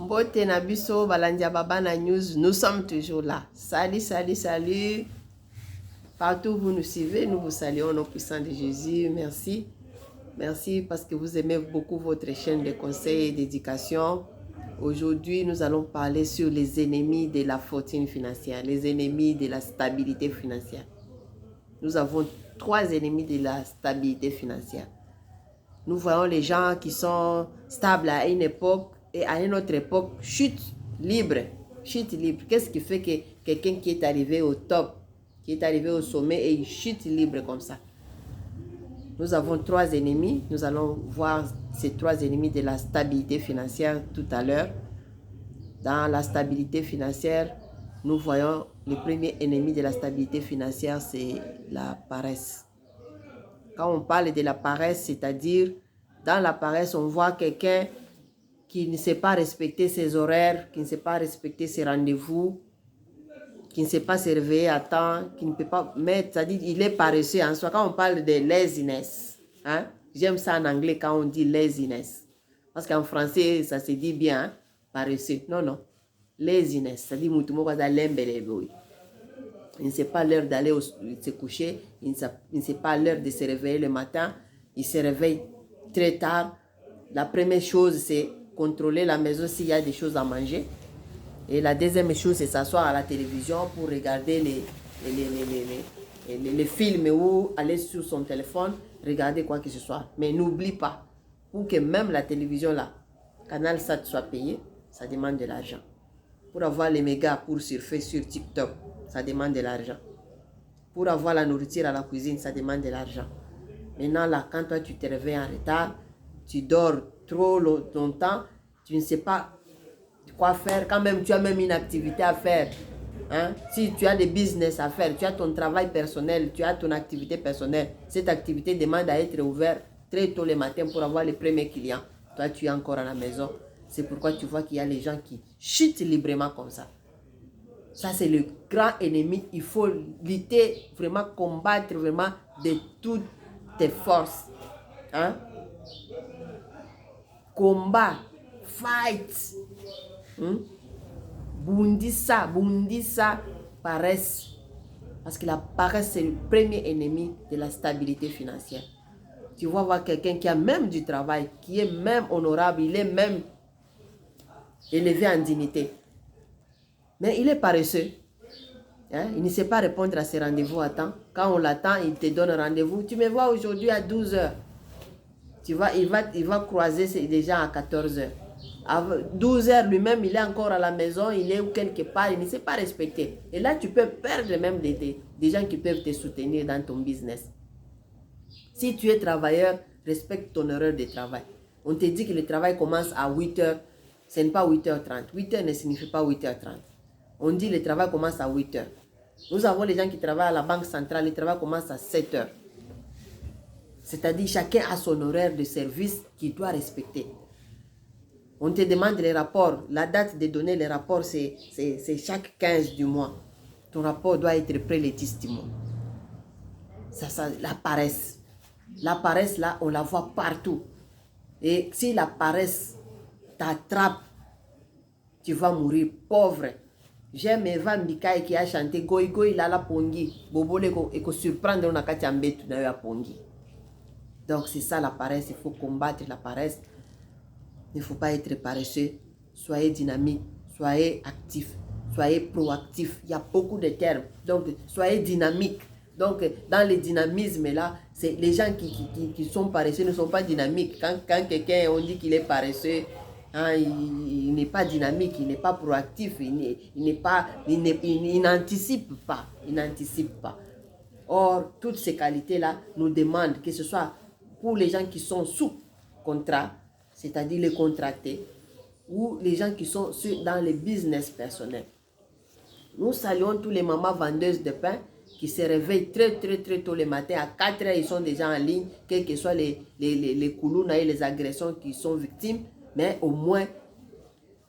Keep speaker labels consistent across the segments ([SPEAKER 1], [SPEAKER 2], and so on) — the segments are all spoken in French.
[SPEAKER 1] Mbote Nabiso, Balandia Babana News, nous sommes toujours là. Salut, salut, salut. Partout où vous nous suivez, nous vous saluons au nom puissant de Jésus. Merci. Merci parce que vous aimez beaucoup votre chaîne de conseils et d'éducation. Aujourd'hui, nous allons parler sur les ennemis de la fortune financière, les ennemis de la stabilité financière. Nous avons 3 ennemis de la stabilité financière. Nous voyons les gens qui sont stables à une époque et à une autre époque, chute libre. Chute libre. Qu'est-ce qui fait que quelqu'un qui est arrivé au top, qui est arrivé au sommet et il chute libre comme ça? Nous avons 3 ennemis. Nous allons voir ces 3 ennemis de la stabilité financière tout à l'heure. Dans la stabilité financière, nous voyons le premier ennemi de la stabilité financière, c'est la paresse. Quand on parle de la paresse, c'est-à-dire, dans la paresse, on voit quelqu'un qui ne sait pas respecter ses horaires, qui ne sait pas respecter ses rendez-vous, qui ne sait pas se réveiller à temps, qui ne peut pas mettre, c'est-à-dire, il est paresseux en soi. Quand on parle de laziness, hein, j'aime ça en anglais quand on dit laziness. Parce qu'en français, ça se dit bien, hein, paresseux. Non, non. Laziness, c'est-à-dire, il ne sait pas l'heure d'aller se coucher, il ne sait pas l'heure de se réveiller le matin, il se réveille très tard. La première chose, c'est contrôler la maison s'il y a des choses à manger. Et la deuxième chose, c'est s'asseoir à la télévision pour regarder les films ou aller sur son téléphone, regarder quoi que ce soit. Mais n'oublie pas, pour que même la télévision, là, Canal Sat soit payé, ça demande de l'argent. Pour avoir les mégas pour surfer sur TikTok, ça demande de l'argent. Pour avoir la nourriture à la cuisine, ça demande de l'argent. Maintenant, là, quand toi, tu te réveilles en retard, tu dors trop longtemps, tu ne sais pas quoi faire. Quand même, tu as même une activité à faire. Hein? Si tu as des business à faire, tu as ton travail personnel, tu as ton activité personnelle, cette activité demande à être ouverte très tôt le matin pour avoir les premiers clients. Toi, tu es encore à la maison. C'est pourquoi tu vois qu'il y a les gens qui chutent librement comme ça. Ça, c'est le grand ennemi. Il faut lutter, vraiment combattre vraiment de toutes tes forces. Hein? Combat, fight. Bundissa, paresse. Parce que la paresse, c'est le premier ennemi de la stabilité financière. Tu vas voir quelqu'un qui a même du travail, qui est même honorable, il est même élevé en dignité. Mais il est paresseux. Hein? Il ne sait pas répondre à ses rendez-vous à temps. Quand on l'attend, il te donne rendez-vous. Tu me vois aujourd'hui à 12 h. Il va croiser des gens à 14 h. À 12 h, lui-même, il est encore à la maison, il est quelque part, il ne sait pas respecter. Et là, tu peux perdre même des gens qui peuvent te soutenir dans ton business. Si tu es travailleur, respecte ton heure de travail. On te dit que le travail commence à 8 h. Ce n'est pas 8h30. 8 h ne signifie pas 8h30. On dit que le travail commence à 8 h. Nous avons les gens qui travaillent à la banque centrale, le travail commence à 7 h. C'est-à-dire chacun a son horaire de service qu'il doit respecter. On te demande les rapports. La date de donner les rapports, c'est chaque 15 du mois. Ton rapport doit être prêt le 10 du mois. Ça, la paresse. La paresse, là, on la voit partout. Et si la paresse t'attrape, tu vas mourir pauvre. J'aime Eva Mbikaï qui a chanté Goy Goy Lala Pongi. Bobole et ko surprendre on a katiambe tout na Pongi. Donc c'est ça la paresse, il faut combattre la paresse. Il ne faut pas être paresseux. Soyez dynamique, soyez actif, soyez proactif. Il y a beaucoup de termes. Donc soyez dynamique. Donc dans le dynamisme là, c'est les gens qui sont paresseux ne sont pas dynamiques. Quand quelqu'un on dit qu'il est paresseux, hein, il n'est pas dynamique, il n'est pas proactif, il n'anticipe pas. Il n'anticipe pas. Or, toutes ces qualités-là nous demandent que ce soit pour les gens qui sont sous contrat, c'est-à-dire les contractés, ou les gens qui sont dans les business personnels. Nous saluons tous les mamans vendeuses de pain qui se réveillent très tôt le matin. À 4 h, ils sont déjà en ligne, quels que soient les coulounas et les agressions qui sont victimes. Mais au moins,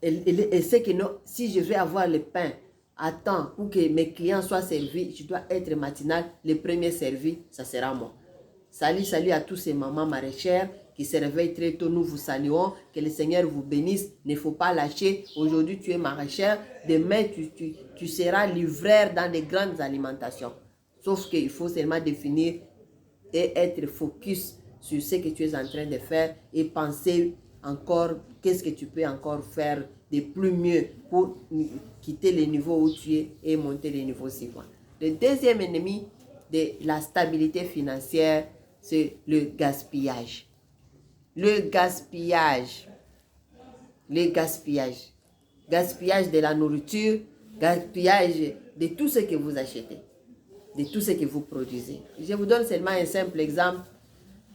[SPEAKER 1] elle sait que non, si je vais avoir le pain à temps pour que mes clients soient servis, je dois être matinal. Le premier servi, ça sera moi. Salut à tous ces mamans maraîchères qui se réveillent très tôt, nous vous saluons, que le Seigneur vous bénisse, il ne faut pas lâcher. Aujourd'hui, tu es maraîchère, demain, tu seras livreur dans des grandes alimentations. Sauf qu'il faut seulement définir et être focus sur ce que tu es en train de faire et penser encore qu'est-ce que tu peux encore faire de plus mieux pour quitter le niveau où tu es et monter le niveau suivant. Le deuxième ennemi de la stabilité financière, c'est le gaspillage. Le gaspillage. Le gaspillage. Gaspillage de la nourriture, gaspillage de tout ce que vous achetez, de tout ce que vous produisez. Je vous donne seulement un simple exemple.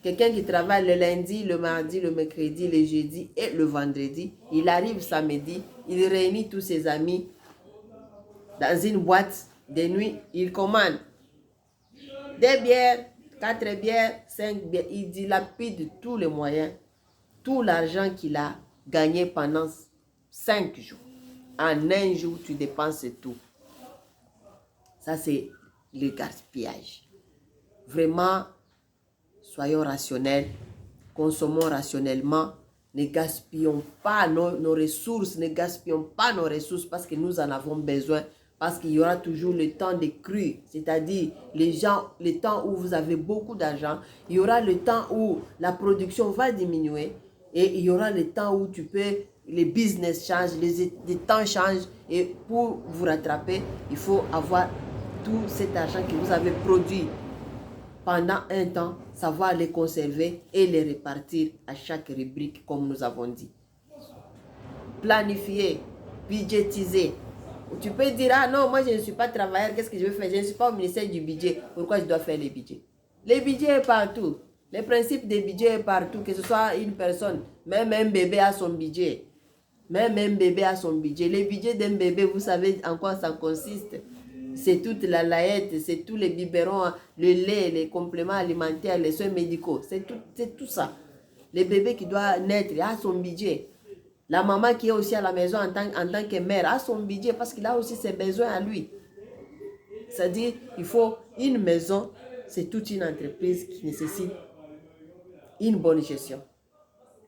[SPEAKER 1] Quelqu'un qui travaille le lundi, le mardi, le mercredi, le jeudi et le vendredi, il arrive samedi, il réunit tous ses amis dans une boîte de nuit, il commande des bières, 4 bières, 5 bières, il dilapide tous les moyens, tout l'argent qu'il a gagné pendant 5 jours. En un jour, tu dépenses tout. Ça, c'est le gaspillage. Vraiment, soyons rationnels, consommons rationnellement, ne gaspillons pas nos ressources, ne gaspillons pas nos ressources parce que nous en avons besoin, parce qu'il y aura toujours le temps de crue, c'est-à-dire le temps où vous avez beaucoup d'argent, il y aura le temps où la production va diminuer et il y aura le temps où les business changent, les temps changent et pour vous rattraper, il faut avoir tout cet argent que vous avez produit pendant un temps, savoir les conserver et les répartir à chaque rubrique comme nous avons dit. Planifier, budgétiser. Tu peux dire, ah non, moi je ne suis pas travailleur, qu'est-ce que je vais faire? Je ne suis pas au ministère du budget, pourquoi je dois faire les budgets? Les budgets est partout. Les principes des budgets est partout, que ce soit une personne, même un bébé a son budget. Même un bébé a son budget. Les budgets d'un bébé, vous savez en quoi ça consiste? C'est toute la layette, c'est tous les biberons, le lait, les compléments alimentaires, les soins médicaux. C'est tout ça. Le bébé qui doit naître a son budget. La maman qui est aussi à la maison en tant que mère a son budget parce qu'il a aussi ses besoins à lui. C'est-à-dire, il faut une maison, c'est toute une entreprise qui nécessite une bonne gestion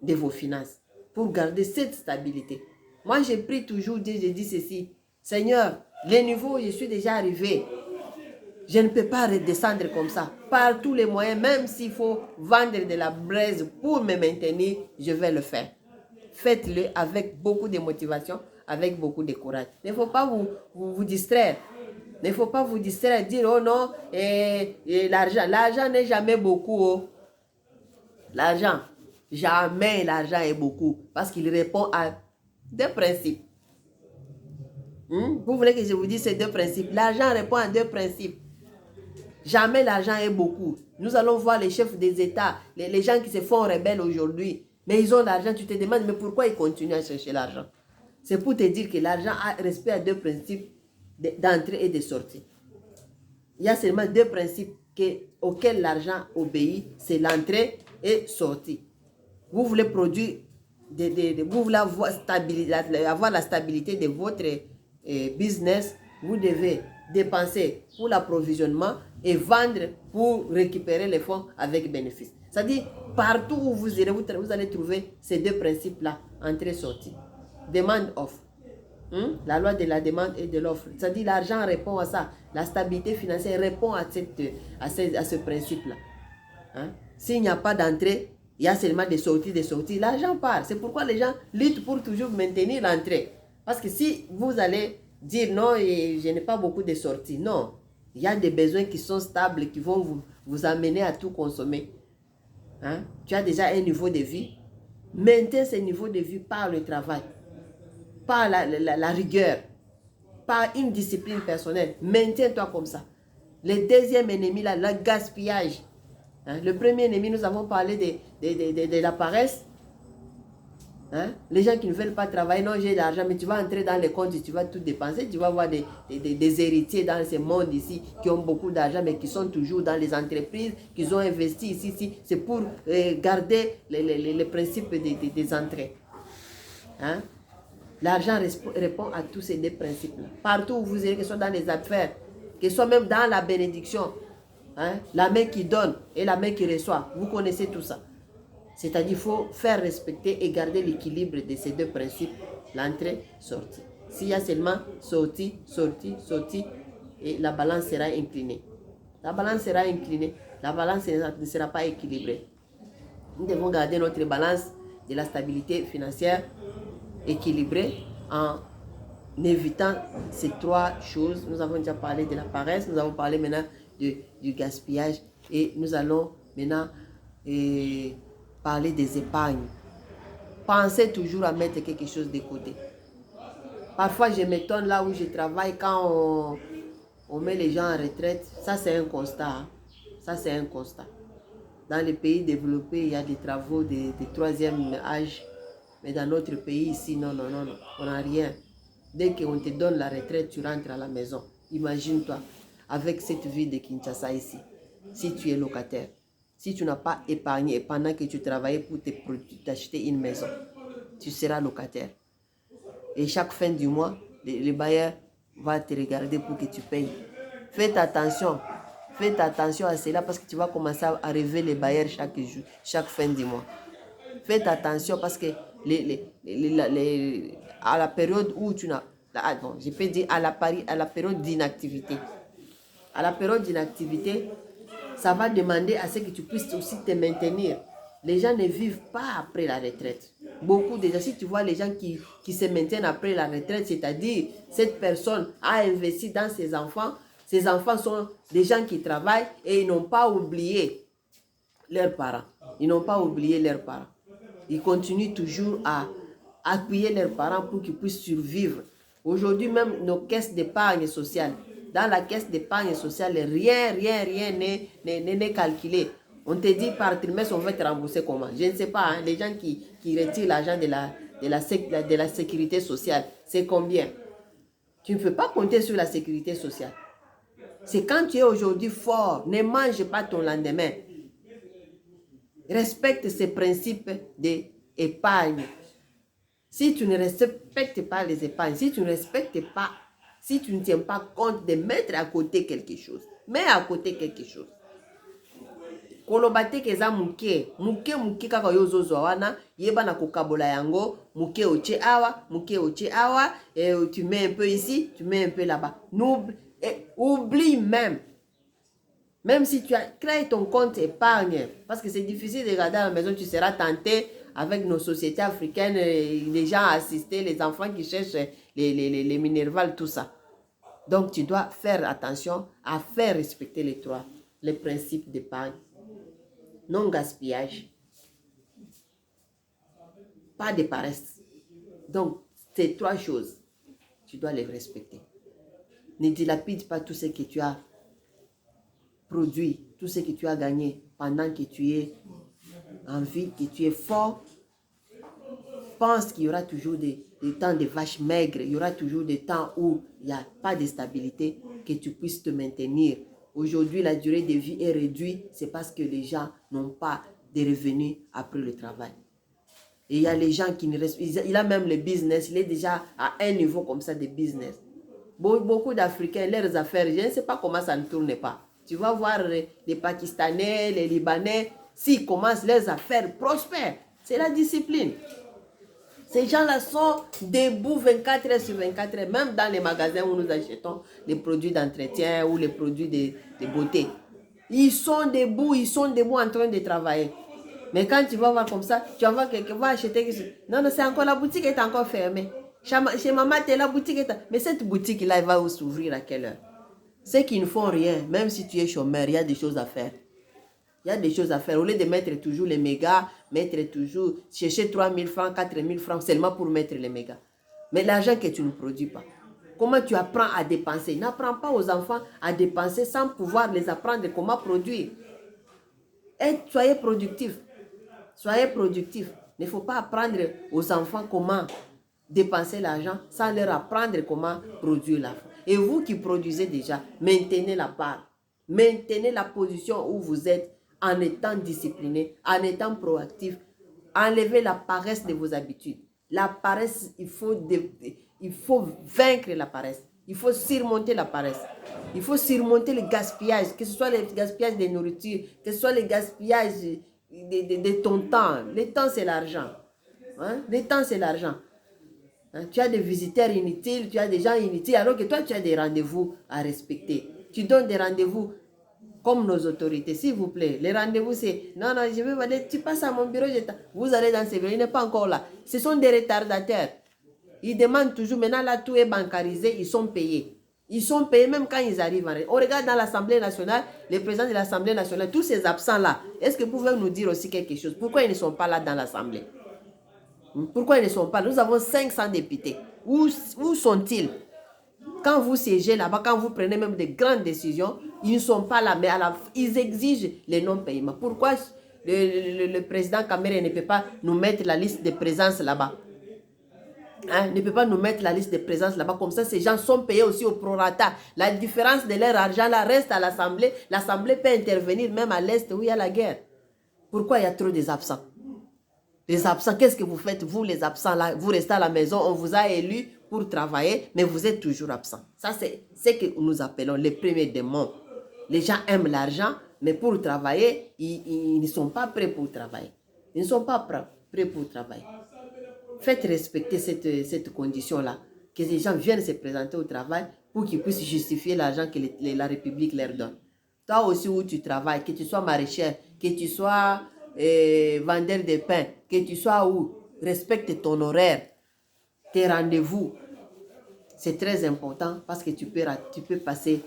[SPEAKER 1] de vos finances pour garder cette stabilité. Moi, j'ai pris toujours, j'ai dit ceci, Seigneur, le niveau où je suis déjà arrivé, je ne peux pas redescendre comme ça. Par tous les moyens, même s'il faut vendre de la braise pour me maintenir, je vais le faire. Faites-le avec beaucoup de motivation, avec beaucoup de courage. Il ne faut pas vous distraire. Il ne faut pas vous distraire, dire, oh non, l'argent. L'argent n'est jamais beaucoup. Oh. L'argent, jamais l'argent est beaucoup. Parce qu'il répond à deux principes. Vous voulez que je vous dise ces deux principes? L'argent répond à deux principes. Jamais l'argent est beaucoup. Nous allons voir les chefs des États, les gens qui se font rebelles aujourd'hui. Mais ils ont l'argent, tu te demandes, mais pourquoi ils continuent à chercher l'argent? C'est pour te dire que l'argent a respect à deux principes d'entrée et de sortie. Il y a seulement deux principes auxquels l'argent obéit, c'est l'entrée et sortie. Vous voulez produire, vous voulez avoir la stabilité de votre business, vous devez dépenser pour l'approvisionnement et vendre pour récupérer les fonds avec bénéfice. C'est-à-dire, partout où vous irez, vous allez trouver ces deux principes-là, entrée-sortie. Demande-offre. La loi de la demande et de l'offre. C'est-à-dire, l'argent répond à ça. La stabilité financière répond à ce principe-là. S'il n'y a pas d'entrée, il y a seulement des sorties, l'argent part. C'est pourquoi les gens luttent pour toujours maintenir l'entrée. Parce que si vous allez dire non, je n'ai pas beaucoup de sorties, non. Il y a des besoins qui sont stables, qui vont vous amener à tout consommer. Tu as déjà un niveau de vie. Maintiens ce niveau de vie par le travail, par la rigueur, par une discipline personnelle. Maintiens-toi comme ça. Le deuxième ennemi, là, le gaspillage. Le premier ennemi, nous avons parlé de la paresse. Les gens qui ne veulent pas travailler, non, j'ai de l'argent, mais tu vas entrer dans les comptes, tu vas tout dépenser, tu vas voir des héritiers dans ce monde ici qui ont beaucoup d'argent, mais qui sont toujours dans les entreprises, qui ont investi ici. C'est pour garder les principes des entrées. L'argent répond à tous ces deux principes-là. Partout où vous irez, que ce soit dans les affaires, que ce soit même dans la bénédiction, la main qui donne et la main qui reçoit, vous connaissez tout ça. C'est-à-dire qu'il faut faire respecter et garder l'équilibre de ces deux principes, l'entrée-sortie. S'il y a seulement sortie, sortie, sortie, et la balance sera inclinée. La balance sera inclinée, la balance ne sera pas équilibrée. Nous devons garder notre balance de la stabilité financière équilibrée en évitant ces trois choses. Nous avons déjà parlé de la paresse, nous avons parlé maintenant du gaspillage et nous allons maintenant parler des épargnes. Pensez toujours à mettre quelque chose de côté. Parfois, je m'étonne là où je travaille quand on met les gens en retraite. Ça, c'est un constat. Hein. Ça, c'est un constat. Dans les pays développés, il y a des travaux de troisième âge. Mais dans notre pays, ici, non, non, non, non. On n'a rien. Dès qu'on te donne la retraite, tu rentres à la maison. Imagine-toi, avec cette vie de Kinshasa ici, si tu es locataire, si tu n'as pas épargné pendant que tu travaillais pour t'acheter une maison, tu seras locataire. Et chaque fin du mois, le bailleur va te regarder pour que tu payes. Faites attention à cela parce que tu vas commencer à rêver les bailleurs chaque jour, chaque fin du mois. Faites attention parce que à la période où tu n'as... Bon, je peux dire à la période d'inactivité. À la période d'inactivité, ça va demander à ce que tu puisses aussi te maintenir. Les gens ne vivent pas après la retraite. Beaucoup déjà, si tu vois les gens qui se maintiennent après la retraite, c'est-à-dire cette personne a investi dans ses enfants sont des gens qui travaillent et ils n'ont pas oublié leurs parents. Ils n'ont pas oublié leurs parents. Ils continuent toujours à appuyer leurs parents pour qu'ils puissent survivre. Aujourd'hui, même nos caisses d'épargne sociale, dans la caisse d'épargne sociale, rien n'est calculé. On te dit par trimestre, on va te rembourser comment? Je ne sais pas, hein, les gens qui retirent l'argent de la sécurité sociale, c'est combien? Tu ne peux pas compter sur la sécurité sociale. C'est quand tu es aujourd'hui fort, ne mange pas ton lendemain. Respecte ces principes d'épargne. Si tu ne respectes pas les épargnes, si tu ne tiens pas compte de mettre à côté quelque chose, mets à côté quelque chose. Kolobate keza muke kaka yozozo wana, yeba na kokabola yango, muke oche awa, et tu mets un peu ici, tu mets un peu là-bas. Oublie même. Même si tu as créé ton compte épargne, parce que c'est difficile de regarder à la maison, tu seras tenté avec nos sociétés africaines, les gens assistés, les enfants qui cherchent les minervales, tout ça. Donc tu dois faire attention à faire respecter les principes d'épargne. Non gaspillage. Pas de paresse. Donc ces trois choses, tu dois les respecter. Ne dilapide pas tout ce que tu as produit, tout ce que tu as gagné pendant que tu es en vie, que tu es fort. Pense qu'il y aura toujours des temps de vaches maigres, il y aura toujours des temps où il n'y a pas de stabilité, que tu puisses te maintenir. Aujourd'hui, la durée de vie est réduite, c'est parce que les gens n'ont pas de revenus après le travail. Et il y a les gens qui ne restent, il a même le business, il est déjà à un niveau comme ça de business. Beaucoup d'Africains, leurs affaires, je ne sais pas comment ça ne tourne pas. Tu vas voir les Pakistanais, les Libanais, s'ils commencent leurs affaires, prospèrent. C'est la discipline. Ces gens-là sont debout 24 heures sur 24 heures, même dans les magasins où nous achetons les produits d'entretien ou les produits de beauté. Ils sont debout en train de travailler. Mais quand tu vas voir comme ça, tu vas voir quelqu'un va acheter. Non, c'est encore la boutique est encore fermée. Chez maman, la boutique est... Mais cette boutique-là, elle va s'ouvrir à quelle heure? Ceux qui ne font rien, même si tu es chômeur, il y a des choses à faire. Il y a des choses à faire. Au lieu de mettre toujours les mégas, chercher 3 000 francs, 4 000 francs seulement pour mettre les mégas. Mais l'argent que tu ne produis pas. Comment tu apprends à dépenser? N'apprends pas aux enfants à dépenser sans pouvoir les apprendre comment produire. Et soyez productifs. Soyez productifs. Il ne faut pas apprendre aux enfants comment dépenser l'argent sans leur apprendre comment produire l'argent. Et vous qui produisez déjà, maintenez la part. Maintenez la position où vous êtes en étant discipliné, en étant proactif. Enlevez la paresse de vos habitudes. La paresse, il faut vaincre la paresse. Il faut surmonter la paresse. Il faut surmonter le gaspillage, que ce soit le gaspillage de nourriture, que ce soit le gaspillage de ton temps. Le temps, c'est l'argent. Hein? Le temps, c'est l'argent. Hein? Tu as des visiteurs inutiles, tu as des gens inutiles, alors que toi, tu as des rendez-vous à respecter. Tu donnes des rendez-vous comme nos autorités, s'il vous plaît. Les rendez-vous, c'est non, non, je vais aller, tu passes à mon bureau, vous allez dans ce bureau, il n'est pas encore là. Ce sont des retardataires. Ils demandent toujours, maintenant là, tout est bancarisé, ils sont payés. Ils sont payés même quand ils arrivent. On regarde dans l'Assemblée nationale, les présidents de l'Assemblée nationale, tous ces absents-là, est-ce que vous pouvez nous dire aussi quelque chose? Pourquoi ils ne sont pas là dans l'Assemblée? Pourquoi ils ne sont pas là? Nous avons 500 députés. Où sont-ils? Quand vous siégez là-bas, quand vous prenez même des grandes décisions, ils ne sont pas là, mais ils exigent les non-paiements. Pourquoi le président Kamere ne peut pas nous mettre la liste de présence là-bas? Hein, ne peut pas nous mettre la liste de présence là-bas. Comme ça, ces gens sont payés aussi au prorata. La différence de leur argent là reste à l'Assemblée. L'Assemblée peut intervenir même à l'Est où il y a la guerre. Pourquoi il y a trop des absents? Les absents, qu'est-ce que vous faites, vous les absents là? Vous restez à la maison, on vous a élus pour travailler, mais vous êtes toujours absents. Ça, c'est ce que nous appelons les premiers démons. Les gens aiment l'argent, mais pour travailler, ils ne sont pas prêts pour travailler. Ils ne sont pas prêts pour travailler. Faites respecter cette condition-là, que les gens viennent se présenter au travail pour qu'ils puissent justifier l'argent que la République leur donne. Toi aussi où tu travailles, que tu sois maraîcher, que tu sois vendeur de pain, que tu sois où, respecte ton horaire, tes rendez-vous. C'est très important parce que tu peux passer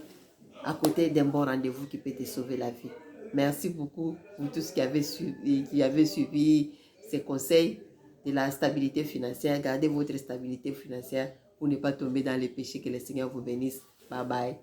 [SPEAKER 1] à côté d'un bon rendez-vous qui peut te sauver la vie. Merci beaucoup pour tous qui avez suivi ces conseils de la stabilité financière. Gardez votre stabilité financière pour ne pas tomber dans les péchés. Que le Seigneur vous bénisse. Bye bye.